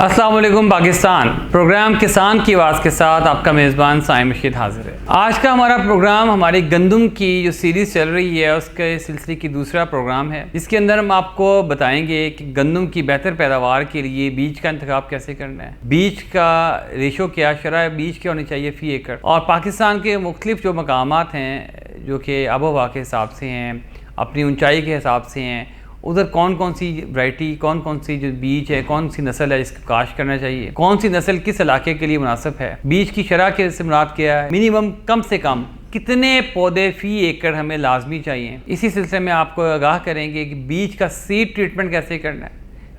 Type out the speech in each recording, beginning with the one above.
अस्सलाम वालेकुम पाकिस्तान। प्रोग्राम किसान की आवाज़ के साथ आपका मेज़बान साइम मशीद हाजिर है। आज का हमारा प्रोग्राम हमारी गंदम की जो सीरीज़ चल रही है उसके सिलसिले की दूसरा प्रोग्राम है, जिसके अंदर हम आपको बताएंगे कि गंदम की बेहतर पैदावार के लिए बीज का इंतखाब कैसे करना है, बीज का रेशो क्या, शरह बीज क्या होनी चाहिए फ़ी एकड़, और पाकिस्तान के मुख्तलिफ जो मकामात हैं जो कि आबो हवा के हिसाब से हैं, अपनी ऊंचाई के हिसाब से हैं, उधर कौन कौन सी वैरायटी, कौन कौन सी जो बीज है, कौन सी नस्ल है जिसका काश्त करना चाहिए, कौन सी नस्ल किस इलाके के लिए मुनासिब है, बीज की शरह के से मुराद क्या है, मिनिमम कम से कम कितने पौधे फ़ी एकड़ हमें लाजमी चाहिए। इसी सिलसिले में आपको आगाह करेंगे कि बीज का सीड ट्रीटमेंट कैसे करना है,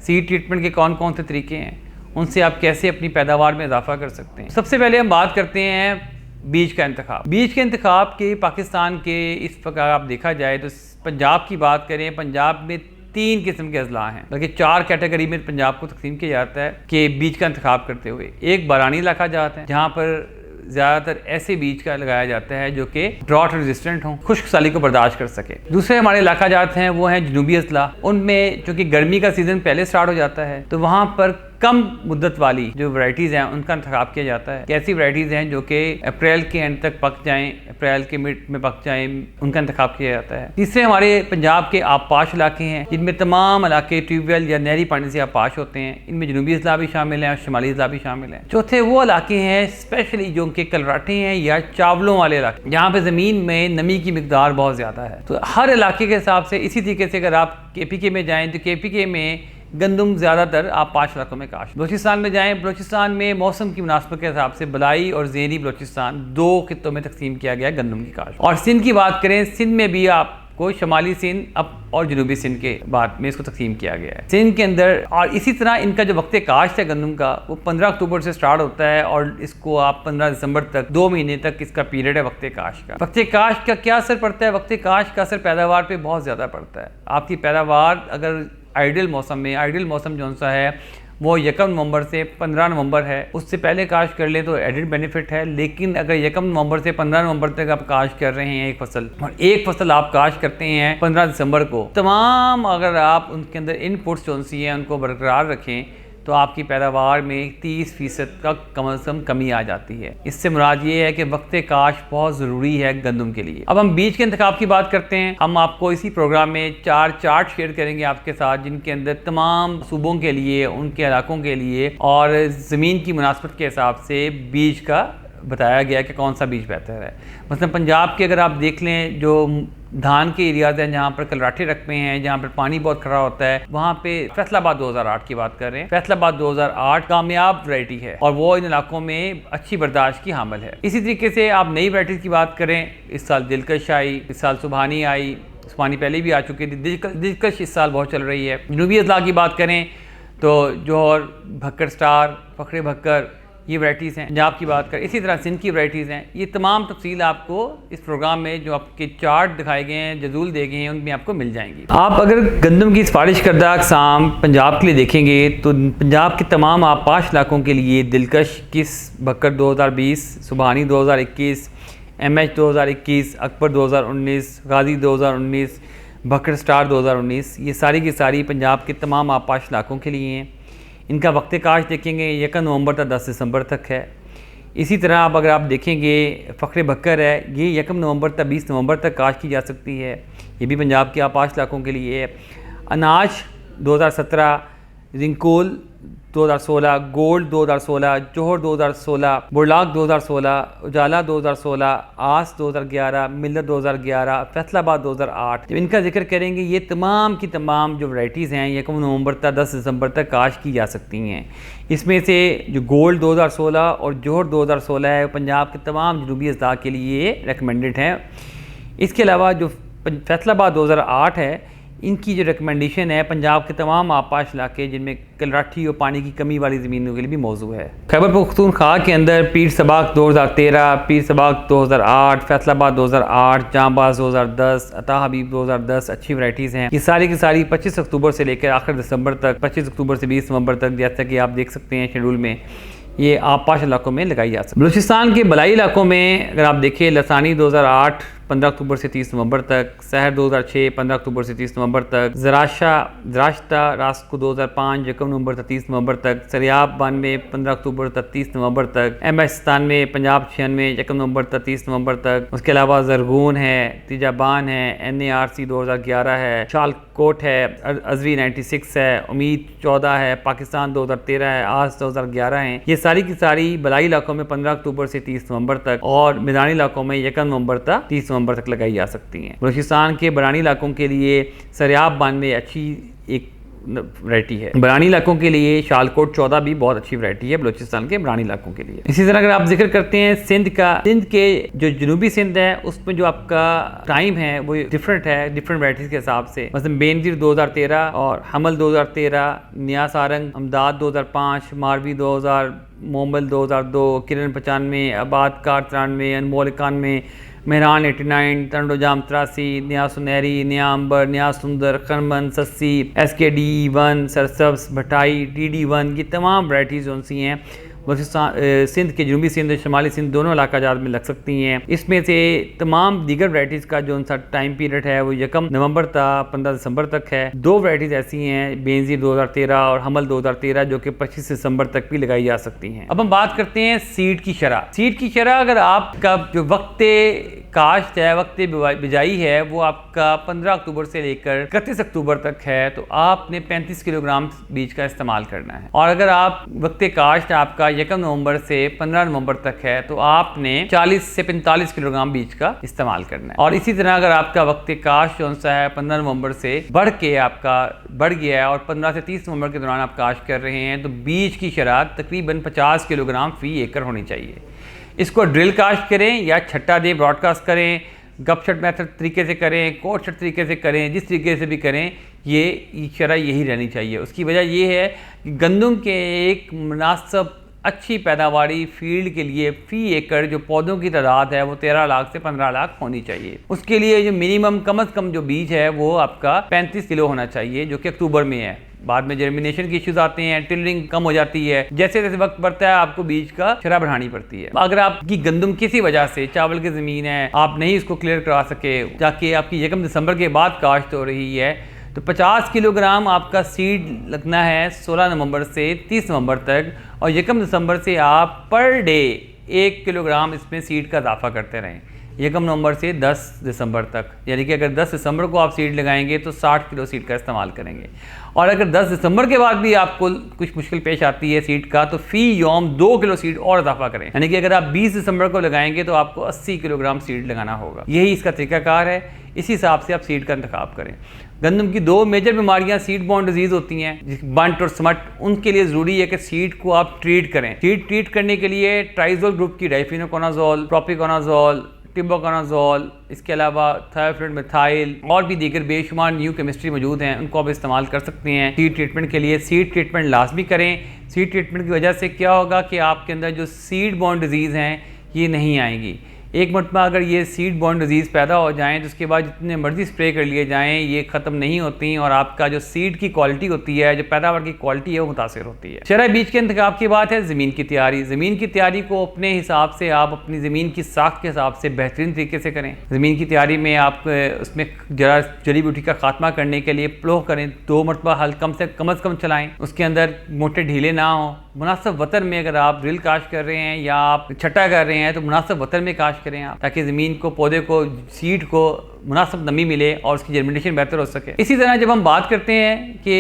सीड ट्रीटमेंट के कौन कौन से तरीके हैं, उनसे आप कैसे अपनी पैदावार में इजाफा कर सकते हैं। सबसे पहले हम बात करते हैं बीज का इंतखाब। बीज के इंतखाब के पाकिस्तान के इस प्रकार आप देखा जाए तो पंजाब की बात करें, पंजाब में 3 किस्म के अजला हैं, बल्कि 4 कैटेगरी में पंजाब को तकसीम किया जाता है कि बीज का इंतखाब करते हुए। एक बारानी इलाका जाता है जहाँ पर ज़्यादातर ऐसे बीज का लगाया जाता है जो कि ड्रॉट रेजिस्टेंट हों, खुश्क साली को बर्दाश्त कर सके। दूसरे हमारे इलाका जाते हैं वो हैं जनूबी अजला, उनमें चूँकि गर्मी का सीज़न पहले स्टार्ट हो जाता है तो वहाँ पर कम मुद्दत वाली जो वैरायटीज़ हैं उनका इंतखाब किया जाता है। कैसी वैरायटीज़ हैं जो कि अप्रैल के एंड तक पक जाएं, अप्रैल के मिड में पक जाएं, उनका इंतखाब किया जाता है। तीसरे हमारे पंजाब के आबपाश इलाके हैं जिनमें तमाम इलाके ट्यूबवेल या नहरी पानी से आबपाश होते हैं, इनमें जनूबी अजला भी शामिल हैं और शुमाली अजला भी शामिल हैं। चौथे वो इलाके हैं स्पेशली जो उनके कलराटे हैं या चावलों वाले इलाके, जहाँ पर ज़मीन में नमी की मिकदार बहुत ज़्यादा है। तो हर इलाके के हिसाब से इसी तरीके से अगर आप KPK में जाएँ तो KPK में गंदम ज़्यादातर आप 5 इलाकों में काश्त। बलोचिस्तान में जाएं, बलोचिस्तान में मौसम की मुनासिबत के हिसाब से बलाई और ज़ेनी बलोचिस्तान 2 खित्तों में तकसीम किया गया है गंदम की काश्त। और सिंध की बात करें, सिंध में भी आपको शमाली सिंध अब और जनूबी सिंध के बाद में इसको तकसीम किया गया है सिंध के अंदर। और इसी तरह इनका जो वक्त काश्त है गंदम का वो 15 अक्टूबर से स्टार्ट होता है और इसको आप 15 दिसंबर तक 2 महीने तक इसका पीरियड है वक्त काश्त का। वक्त काश्त का क्या असर पड़ता है? वक्त काश्त का असर पैदावार पर बहुत ज़्यादा पड़ता है। आपकी पैदावार अगर आइडियल मौसम में, आइडियल मौसम जो सा है वो 1 नवंबर से 15 नवंबर है, उससे पहले काश्त कर ले तो एडिड बेनिफिट है। लेकिन अगर 1 नवंबर से 15 नवंबर तक आप काश्त कर रहे हैं एक फसल, और एक फसल आप काश्त करते हैं 15 दिसंबर को, तमाम अगर आप उनके अंदर इनपुट्स जो सी हैं उनको बरकरार रखें तो आपकी पैदावार में 30% का कम से कम कमी आ जाती है। इससे मुराद ये है कि वक्त काश्त बहुत ज़रूरी है गंदम के लिए। अब हम बीज के इंतखाब की बात करते हैं। हम आपको इसी प्रोग्राम में 4 चार्ट शेयर करेंगे आपके साथ जिनके अंदर तमाम सूबों के लिए, उनके इलाकों के लिए और ज़मीन की मुनासिबत के हिसाब से बीज का बताया गया कि कौन सा बीज बेहतर है। मतलब पंजाब के अगर आप देख लें, जो धान के एरियाज हैं जहाँ पर कलराठे रकबे हैं, जहाँ पर पानी बहुत खड़ा होता है, वहाँ पे फैसलाबाद 2008 की बात कर रहे हैं। फैसलाबाद 2008 कामयाब वैरायटी है और वो इन इलाकों में अच्छी बर्दाश्त की हामिल है। इसी तरीके से आप नई वैरायटीज़ की बात करें, इस साल दिलकश आई, इस साल सुबहानी आई, सुबहानी पहले भी आ चुकी थी, दिलकश इस साल बहुत चल रही है। जनूबी अजला की बात करें तो जौहर, भक्कर स्टार, फखरे भक्कर, ये वैरायटीज़ हैं। पंजाब की बात करें, इसी तरह सिंध की वैरायटीज़ हैं। ये तमाम तफसील आपको इस प्रोग्राम में जो आपके चार्ट दिखाए गए हैं, जदूल दे गए हैं, उनमें आपको मिल जाएंगी। आप अगर गंदम की सिफारिश करदा अक़साम पंजाब के लिए देखेंगे तो पंजाब के तमाम आबपाश इलाकों के लिए दिलकश 21, भक्कर 2020, सुबहानी 2021, MH 2021, अकबर 2019, गाजी 2019, भक्कर स्टार 2019, ये सारी की सारी पंजाब के तमाम आबपाश इलाकों के लिए हैं। इनका वक्त काश्त देखेंगे 1 नवंबर तक 10 दिसंबर तक है। इसी तरह आप अगर आप देखेंगे फ़खरे भक्कर है, ये 1 नवंबर तक 20 नवंबर तक काश्त की जा सकती है, ये भी पंजाब के आबपाश इलाकों के लिए है। अनाज 2017, रिंकोल 2016, गोल्ड 2016, जौहर 2016, बुरलाक 2016, उजाला 2016, आस 2011, मिल्लत 2011, फैसलाबाद 2008। जब इनका जिक्र करेंगे ये तमाम की तमाम जो वैरायटीज़ हैं 1 नवंबर तक 10 दिसंबर तक काश्त की जा सकती हैं। इसमें से जो गोल्ड 2016 और जौहर 2016 है पंजाब के तमाम जनूबी अजला के लिए रिकमेंडेड हैं। इसके अलावा जो फैसलाबाद 2008 है, इनकी जो रिकमेंडेशन है पंजाब के तमाम आबपाश इलाके जिनमें कलराठी और पानी की कमी वाली ज़मीनों के लिए भी मौजूद है। खैबर पख्तूनख्वा के अंदर पीर सबाक 2013, पीर सबाक 2008, फैसलाबाद 2008, जहाँबाज 2010, अता हबीब 2010 अच्छी वैरायटीज़ हैं। ये सारी की सारी 25 अक्टूबर से लेकर आखिर दिसंबर तक, 25 अक्टूबर से 20 नवंबर तक, जैसा कि आप देख सकते हैं शेड्यूल में, ये आबपाश इलाकों में लगाई जा सकती है। बलूचिस्तान के बलाई इलाकों में अगर आप देखें, लसानी 2008 15 अक्टूबर से 30 नवंबर तक, सहर 2006 15 अक्टूबर से 30 नवंबर तक, ज़राश्ता रास्को 2005 1 नवंबर से 30 नवंबर तक, सरियाब 92 15 अक्टूबर तक 30 नवंबर तक, MS 97 पंजाब 96 1 नवंबर तक 30 नवंबर तक। उसके अलावा ज़रगून है, तिजाबान है, NARC 2011 है, शालकोट है, अजवी 96 है, उम्मीद 14 है, पाकिस्तान 2013 है, आज 2011 है। ये सारी की सारी बलाई इलाकों में 15 अक्टूबर से 30 नवंबर तक और मैदानी इलाकों में 1 नवंबर तक 30 नवंबर तक लगाई जा सकती हैं। बलूचिस्तान के बरानी इलाकों के लिए सरियाब 92 अच्छी एक वैरायटी है। बरानी इलाकों के लिए शालकोट 14 भी बहुत अच्छी वैरायटी है बलूचिस्तान के बरानी इलाकों के लिए। इसी तरह अगर आप जिक्र करते हैं सिंध का, सिंध के जो जनूबी सिंध है उसमें जो आपका टाइम है वो डिफरेंट है डिफरेंट वैरायटीज के हिसाब से। मतलब बेनजीर 2013 और हमल 2013, निया सारंग, अमदाद 2005, मारवी 2000, मोमल 2002, किरण 95, आबाद कार 93, अनमोल 91, मेहरान 89, तंडोजाम 83, नया सुनहरी, नया अंबर, नया सुंदर, खनमन, सस्सी, SKD1, सरसब्स, भटाई, DD1, ये तमाम वैराइटीज़ जो सी हैं बलूचिस्तान सिंध के जनूबी सिंध और शुमाली सिंध दोनों इलाका जात में लग सकती हैं। इसमें से तमाम दीगर वैराइटीज़ का जो उनका टाइम पीरियड है वो 1 नवंबर तक 15 दिसंबर तक है। 2 वैराइटीज़ ऐसी हैं, बेनजीर 2013 और हमल 2013, जो कि 25 दिसंबर तक भी लगाई जा सकती हैं। अब हम बात करते हैं सीड की शरह। सीड की शरह अगर आपका जो वक्त काश्त है, वक्त बिजाई है, वो आपका 15 अक्टूबर से लेकर 31 अक्टूबर तक है, तो आपने 35 किलोग्राम बीज का इस्तेमाल करना है। और अगर आप वक्त काश्त आपका 1 नवंबर से 15 नवंबर तक है तो आपने 40 से 45 किलोग्राम बीज का इस्तेमाल करना है। और इसी तरह अगर आपका वक्त काश्त कौन सा है 15 नवंबर से बढ़ गया है और 15 से 30 नवंबर के दौरान आप काश्त कर रहे हैं तो बीज की शरह तकरीबन 50 किलोग्राम फी एकड़ होनी चाहिए। इसको ड्रिल कास्ट करें या छट्टा दे ब्रॉडकास्ट करें, गपशट मेथड तरीके से करें, कोट शट तरीके से करें, जिस तरीके से भी करें, ये शरह यही रहनी चाहिए। उसकी वजह ये है कि गंदम के एक मुनासिब अच्छी पैदावारी फील्ड के लिए फ़ी एकड़ जो पौधों की तादाद है वो 13 लाख से 15 लाख होनी चाहिए। उसके लिए जो मिनिमम कम से कम जो बीज है वो आपका 35 किलो होना चाहिए, जो कि अक्टूबर में है। बाद में जर्मिनेशन के इश्यूज आते हैं, टिलरिंग कम हो जाती है, जैसे जैसे वक्त बढ़ता है आपको बीज का शरह बढ़ानी पड़ती है। अगर आपकी गंदम किसी वजह से चावल की ज़मीन है, आप नहीं इसको क्लियर करा सके, जाके आपकी 1 दिसंबर के बाद काश्त हो रही है, तो 50 किलोग्राम आपका सीड लगना है 16 नवंबर से 30 नवंबर तक, और 1 दिसंबर से आप पर डे 1 किलोग्राम इसमें सीड का इजाफा करते रहें 1 नवंबर से 10 दिसंबर तक। यानी कि अगर 10 दिसंबर को आप सीड लगाएंगे तो 60 किलो सीड का इस्तेमाल करेंगे। और अगर 10 दिसंबर के बाद भी आपको कुछ मुश्किल पेश आती है सीड का, तो फ़ी यौम 2 किलो सीड और इजाफा करें। यानी कि अगर आप 20 दिसंबर को लगाएंगे तो आपको 80 किलोग्राम सीड लगाना होगा। यही इसका तरीकाकार है, इसी हिसाब से आप सीड का इंतखाब करें। गंदम की 2 मेजर बीमारियां सीड बॉर्न डिजीज़ होती हैं, बंट और स्मट। उनके लिए ज़रूरी है कि सीड को आप ट्रीट करें। सीड ट्रीट करने के लिए ट्राइजोल ग्रुप की डाइफिनोकोनाजोल, प्रोपिकोनाजोल, टिबोकोनाजोल, इसके अलावा थायोफ्लोराइड मिथाइल और भी दीगर बेशुमार न्यू केमिस्ट्री मौजूद हैं, उनको आप इस्तेमाल कर सकते हैं सीड ट्रीटमेंट के लिए। सीड ट्रीटमेंट लाजमी करें। सीड ट्रीटमेंट की वजह से क्या होगा कि आपके अंदर जो सीड बॉर्न डिजीज़ हैं ये नहीं आएंगी। एक मरतबा अगर ये सीड बॉर्न डिजीज़ पैदा हो जाएं तो उसके बाद जितने मर्जी स्प्रे कर लिए जाएं ये ख़त्म नहीं होती, और आपका जो सीड की क्वालिटी होती है, जो पैदावार की क्वालिटी है, वो मुतासिर होती है। शरह बीज के इंतखाब की बात है ज़मीन की तैयारी। ज़मीन की तैयारी को अपने हिसाब से आप अपनी ज़मीन की साख्त के हिसाब से बेहतरीन तरीके से करें। ज़मीन की तैयारी में आप उसमें जड़ी बूटी का खात्मा करने के लिए प्लोह करें, 2 मरतबा हल कम से कम चलाएँ, उसके अंदर मोटे ढीले ना हों। मुनासिब वतन में अगर आप ड्रिल काश्त कर रहे हैं या आप छट्टा कर रहे हैं तो मुनासिब वतन में काश्त करें आप, ताकि ज़मीन को, पौधे को, सीड को मुनासिब नमी मिले और उसकी जर्मिनेशन बेहतर हो सके। इसी तरह जब हम बात करते हैं कि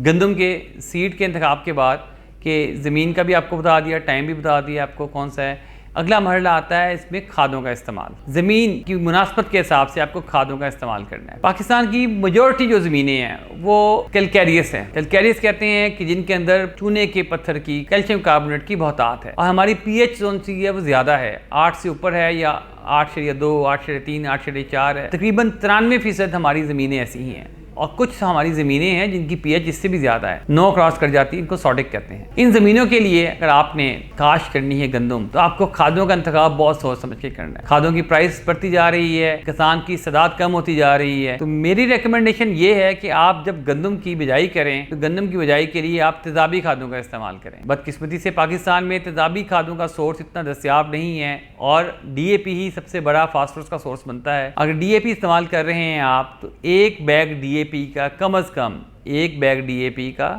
गंदम के सीड के इंतखाब के बाद कि ज़मीन का भी आपको बता दिया, टाइम भी बता दिया आपको कौन सा है, अगला मरहला आता है इसमें खादों का इस्तेमाल। ज़मीन की मुनासबत के हिसाब से आपको खादों का इस्तेमाल करना है। पाकिस्तान की मेजॉरिटी जो ज़मीनें हैं वो कैलकैरियस हैं। कैलकैरियस कहते हैं कि जिनके अंदर चूने के पत्थर की, कैल्शियम कार्बोनेट की बहुतात है, और हमारी pH जोन सी है वो ज़्यादा है, 8 से ऊपर है, या 8.2, 8.3, 8.4 है। तकरीबन 93% हमारी ज़मीनें ऐसी ही हैं और कुछ हमारी ज़मीनें हैं जिनकी पीएच इससे भी ज़्यादा है, 9 क्रॉस कर जाती है, इनको सॉडिक कहते हैं। इन ज़मीनों के लिए अगर आपने काश्त करनी है गंदम, तो आपको खादों का इंतखाब बहुत सोच समझ के करना है। खादों की प्राइस बढ़ती जा रही है, किसान की सदात कम होती जा रही है, तो मेरी रिकमेंडेशन ये है कि आप जब गंदम की बिजाई करें तो गंदम की बिजाई के लिए आप तेजाबी खादों का इस्तेमाल करें। बदकिस्मती से पाकिस्तान में तेजाबी खादों का सोर्स इतना दस्तियाब नहीं है और डीएपी ही सबसे बड़ा फास्फोरस का सोर्स बनता है। अगर डीएपी इस्तेमाल कर रहे हैं आप, तो एक बैग डीएपी का कम अज़ कम, एक बैग डीएपी का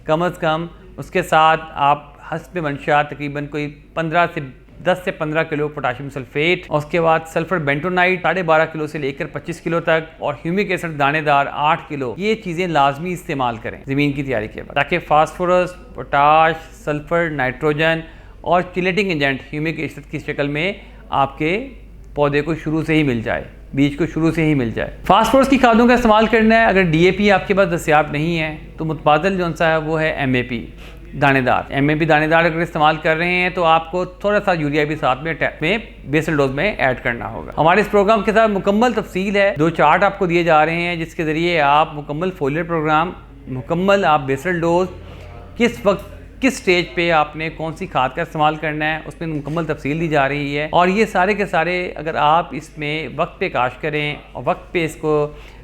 कम अज़ कम, उसके साथ आप हस्ब मंशा तकरीबन कोई 10 से 15 किलो पोटाशियम सल्फेट, और उसके बाद सल्फर बेंटोनाइट 12.5 किलो से लेकर 25 किलो तक, और ह्यूमिक एसिड दानेदार 8 किलो, ये चीज़ें लाजमी इस्तेमाल करें ज़मीन की तैयारी के बाद, ताकि फास्फोरस, पोटाश, सल्फर, नाइट्रोजन और चिलेटिंग एजेंट ह्यूमिक एसिड की शक्ल में आपके पौधे को शुरू से ही मिल जाए, बीज को शुरू से ही मिल जाए। फास्फोरस की खादों का इस्तेमाल करना है। अगर डीएपी आपके पास दस्तियाब नहीं है तो मुतबादल जो सा है वो है एमएपी दानेदार। एमएपी दानेदार अगर इस्तेमाल कर रहे हैं तो आपको थोड़ा सा यूरिया भी साथ में बेसल डोज में ऐड करना होगा। हमारे इस प्रोग्राम के साथ मुकम्मल तफसील है, 2 चार्ट आपको दिए जा रहे हैं जिसके ज़रिए आप मुकम्मल फोलियर प्रोग्राम, मुकम्मल आप बेसल डोज, किस वक्त किस स्टेज पे आपने कौन सी खाद का इस्तेमाल करना है, उसमें मुकम्मल तफसील दी जा रही है। और ये सारे के सारे अगर आप इसमें वक्त पे काश करें और वक्त पे इसको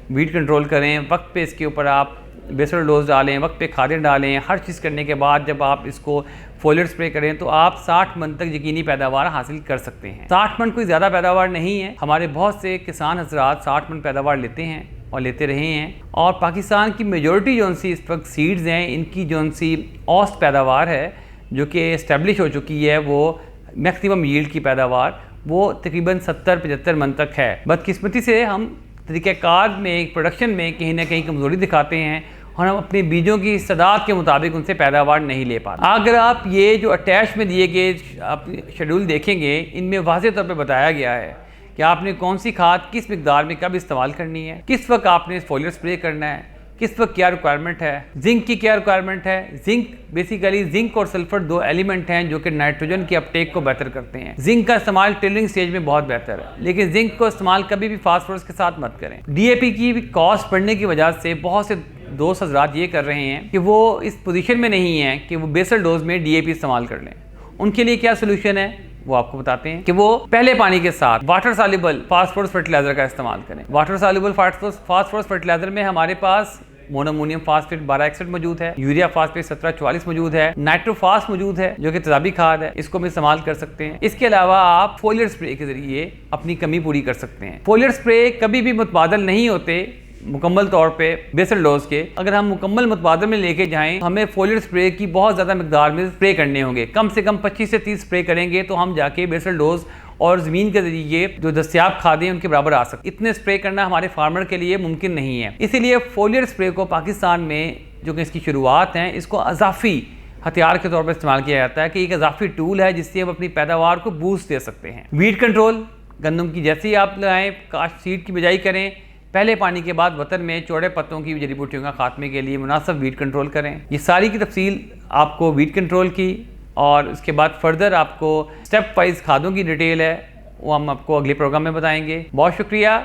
वीड कंट्रोल करें, वक्त पे इसके ऊपर आप बेसल डोज डालें, वक्त पे खादें डालें, हर चीज़ करने के बाद जब आप इसको फोलियर स्प्रे करें तो आप 60 मन तक यकीनी पैदावार हासिल कर सकते हैं। 60 मन कोई ज़्यादा पैदावार नहीं है। हमारे बहुत से किसान हजरात 60 मन पैदावार लेते हैं और लेते रहे हैं, और पाकिस्तान की मेजॉरिटी जो सी इस वक्त सीड्स हैं, इनकी जो सी औसत पैदावार है जो कि इस्टेब्लिश हो चुकी है, वो मैक्सिमम यील्ड की पैदावार वो तकरीबन 70-75 मन तक है। बदकिस्मती से हम तरीक़ाकार में, प्रोडक्शन में कहीं ना कहीं कमज़ोरी दिखाते हैं और हम अपने बीजों की इस्तेदाद के मुताबिक उनसे पैदावार नहीं ले पाते। अगर आप ये जो अटैच में दिए गए आप शेड्यूल देखेंगे, इनमें वाज़ेह तौर पे बताया गया है कि आपने कौन सी खाद किस मिकदार में कब इस्तेमाल करनी है, किस वक्त आपने फोलियर स्प्रे करना है, किस वक्त क्या रिक्वायरमेंट है, जिंक की क्या रिक्वायरमेंट है। जिंक बेसिकली जिंक और सल्फर 2 एलिमेंट हैं जो कि नाइट्रोजन की अपटेक को बेहतर करते हैं। जिंक का इस्तेमाल टिलरिंग स्टेज में बहुत बेहतर है, लेकिन जिंक को इस्तेमाल कभी भी फास्फोरस के साथ मत करें। डीएपी की भी कॉस्ट बढ़ने की वजह से बहुत से दोस्त हजरात ये कर रहे हैं कि वो इस पोजीशन में नहीं है कि वो बेसल डोज में डीएपी इस्तेमाल कर लें। उनके लिए क्या सोल्यूशन है वो आपको बताते हैं कि वो पहले पानी के साथ वाटर सॉल्युबल फास्फोरस फर्टिलाइजर का इस्तेमाल करें। वाटर सॉल्युबल फास्फोरस फर्टिलाइजर में हमारे पास मोनोअमोनियम फास्फेट 1261 मौजूद है, यूरिया फास्फेट 1744 मौजूद है, नाइट्रोफास मौजूद है जो कि तेजाबी खाद है, इसको हम इस्तेमाल कर सकते हैं। इसके अलावा आप फोलियर स्प्रे के जरिए अपनी कमी पूरी कर सकते हैं। फोलियर स्प्रे कभी भी मुतबादल नहीं होते मुकम्मल तौर पे बेसल डोज के। अगर हम मुकम्मल मुतबादल में लेके जाएं, हमें फोलियर स्प्रे की बहुत ज़्यादा मिकदार में स्प्रे करने होंगे। कम से कम 25 से 30 स्प्रे करेंगे तो हम जाके बेसल डोज और ज़मीन के जरिए जो दस्तियाब खादें उनके बराबर आ सकते। इतने स्प्रे करना हमारे फार्मर के लिए मुमकिन नहीं है। इसीलिए फोलियर स्प्रे को पाकिस्तान में जो कि इसकी शुरुआत है, इसको अजाफी हथियार के तौर पर इस्तेमाल किया जाता है कि एक अजाफी टूल है जिससे हम अपनी पैदावार को बूस्ट दे सकते हैं। वीड कंट्रोल, गंदम की जैसे ही आप लगाएं, काश सीड की बिजाई करें, पहले पानी के बाद वतन में चौड़े पत्तों की जड़ी बूटियों का खात्मे के लिए मुनासिब वीड कंट्रोल करें। ये सारी की तफसील आपको वीड कंट्रोल की और उसके बाद फर्दर आपको स्टेप वाइज खादों की डिटेल है वो हम आपको अगले प्रोग्राम में बताएंगे। बहुत शुक्रिया।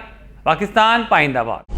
पाकिस्तान पाइंदाबाद।